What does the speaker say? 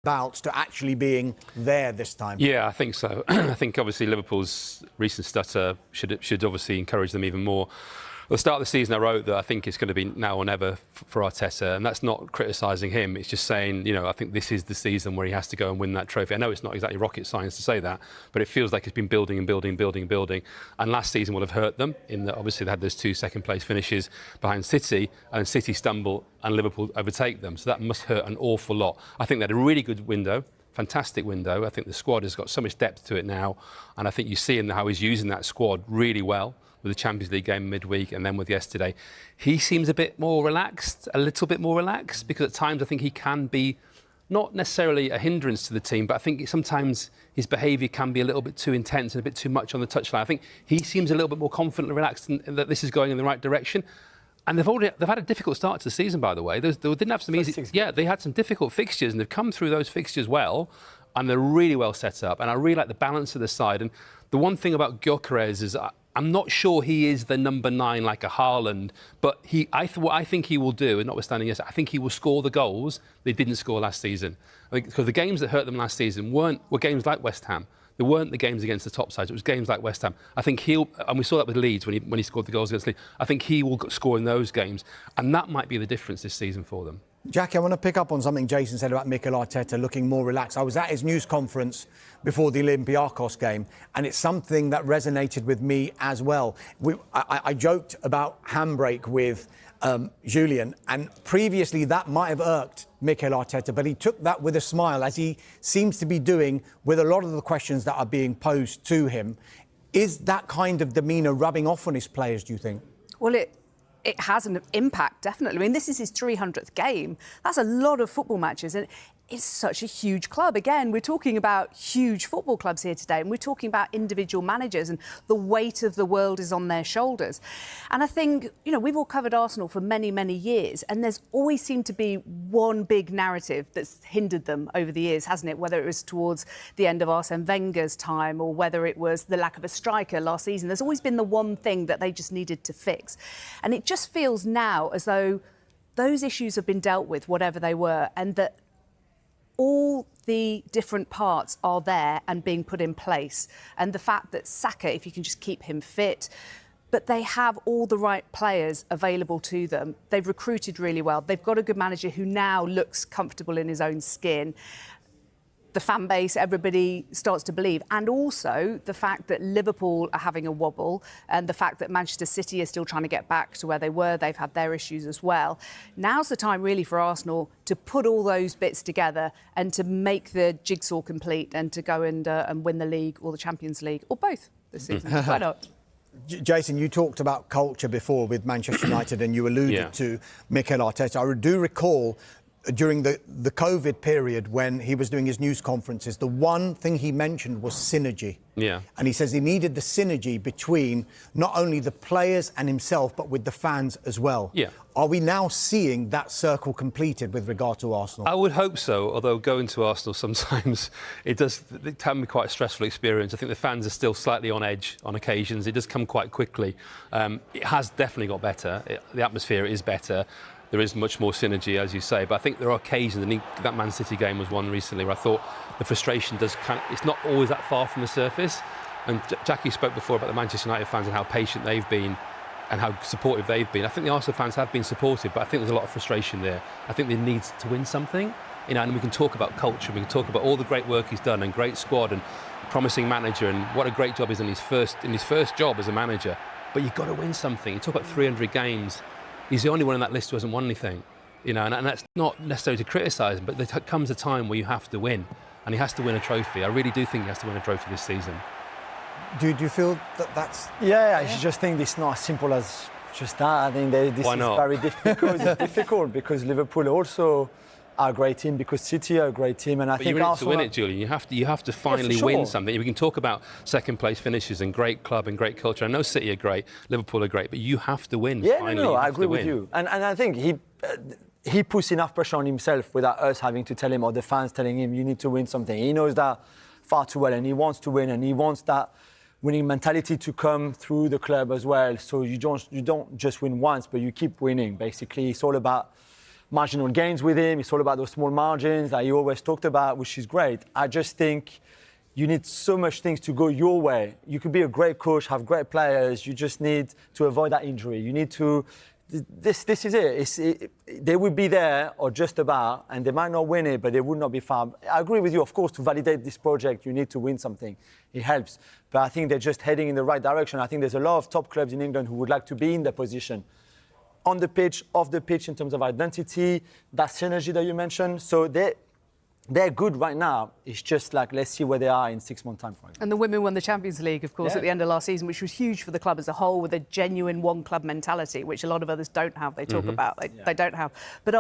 bouts to actually being there this time? Yeah, I think so. I think obviously Liverpool's recent stutter should obviously encourage them even more. At the start of the season, I wrote that I think it's going to be now or never for Arteta, and that's not criticising him. It's just saying, I think this is the season where he has to go and win that trophy. I know it's not exactly rocket science to say that, but it feels like it's been building and building and building and building. And last season will have hurt them in that obviously they had those 2 second-place finishes behind City, and City stumble and Liverpool overtake them. So that must hurt an awful lot. I think they had a really good window. Fantastic window. I think the squad has got so much depth to it now, and I think you see in how he's using that squad really well with the Champions League game midweek and then with yesterday. He seems a bit more relaxed, a little bit more relaxed, because at times I think he can be not necessarily a hindrance to the team, but I think sometimes his behaviour can be a little bit too intense and a bit too much on the touchline. I think he seems a little bit more confident and relaxed and that this is going in the right direction. And they've had a difficult start to the season, by the way. They didn't have some easy... Yeah, they had some difficult fixtures, and they've come through those fixtures well, and they're really well set up. And I really like the balance of the side. And the one thing about Gyökeres is I'm not sure he is the number 9 like a Haaland, but what I think he will do, and notwithstanding yes, I think he will score the goals they didn't score last season. I think because the games that hurt them last season were games like West Ham. They weren't the games against the top sides. It was games like West Ham. I think and we saw that with Leeds when he scored the goals against Leeds. I think he will score in those games, and that might be the difference this season for them. Jackie, I want to pick up on something Jason said about Mikel Arteta looking more relaxed. I was at his news conference before the Olympiacos game, and it's something that resonated with me as well. I joked about handbrake with Julian, and previously that might have irked Mikel Arteta, but he took that with a smile, as he seems to be doing with a lot of the questions that are being posed to him. Is that kind of demeanour rubbing off on his players, do you think? Well, it has an impact, definitely. I mean, this is his 300th game. That's a lot of football matches. And it's such a huge club. Again, we're talking about huge football clubs here today, and we're talking about individual managers, and the weight of the world is on their shoulders. And I think, we've all covered Arsenal for many, many years, and there's always seemed to be one big narrative that's hindered them over the years, hasn't it? Whether it was towards the end of Arsene Wenger's time or whether it was the lack of a striker last season. There's always been the one thing that they just needed to fix. And it just feels now as though those issues have been dealt with, whatever they were, and that all the different parts are there and being put in place. And the fact that Saka, if you can just keep him fit, but they have all the right players available to them. They've recruited really well. They've got a good manager who now looks comfortable in his own skin. The fan base, everybody starts to believe. And also the fact that Liverpool are having a wobble, and the fact that Manchester City are still trying to get back to where they were. They've had their issues as well. Now's the time really for Arsenal to put all those bits together and to make the jigsaw complete and to go and win the league or the Champions League or both this season. Why not? Jason, you talked about culture before with Manchester United, and you alluded to Mikel Arteta. I do recall during the COVID period when he was doing his news conferences, the one thing he mentioned was synergy. Yeah. And he says he needed the synergy between not only the players and himself, but with the fans as well. Yeah. Are we now seeing that circle completed with regard to Arsenal? I would hope so, although going to Arsenal sometimes it can be quite a stressful experience. I think the fans are still slightly on edge on occasions. It does come quite quickly. It has definitely got better. The atmosphere is better. There is much more synergy, as you say, but I think there are occasions, and that Man City game was one recently, where I thought the frustration it's not always that far from the surface. And Jackie spoke before about the Manchester United fans and how patient they've been and how supportive they've been. I think the Arsenal fans have been supportive, but I think there's a lot of frustration there. I think they need to win something, and we can talk about culture, we can talk about all the great work he's done and great squad and promising manager and what a great job he's done in his first job as a manager. But you've got to win something. You talk about 300 games. He's the only one on that list who hasn't won anything, and that's not necessarily to criticise him, but there comes a time where you have to win, and he has to win a trophy. I really do think he has to win a trophy this season. Do you feel that's... Yeah, I just think it's not as simple as just that. I think this is very difficult. It's difficult because Liverpool also are a great team, because City are a great team, and I think Arsenal... But you need to win it, Julian. You have to finally win something. We can talk about second place finishes and great club and great culture. I know City are great, Liverpool are great, but you have to win. Yeah, finally, I agree with you. And I think he puts enough pressure on himself without us having to tell him, or the fans telling him, you need to win something. He knows that far too well, and he wants to win, and he wants that winning mentality to come through the club as well. So you don't just win once, but you keep winning. Basically, it's all about marginal gains with him. It's all about those small margins that he always talked about, which is great. I just think you need so much things to go your way. You could be a great coach, have great players. You just need to avoid that injury. You need to. This is it. They would be there or just about, and they might not win it, but they would not be far. I agree with you, of course, to validate this project, you need to win something. It helps. But I think they're just heading in the right direction. I think there's a lot of top clubs in England who would like to be in their position. On the pitch, off the pitch, in terms of identity, that synergy that you mentioned. So they're good right now. It's just like, let's see where they are in 6 months' time. For example. And the women won the Champions League, of course, at the end of last season, which was huge for the club as a whole, with a genuine one-club mentality, which a lot of others don't have. They talk about, they don't have. But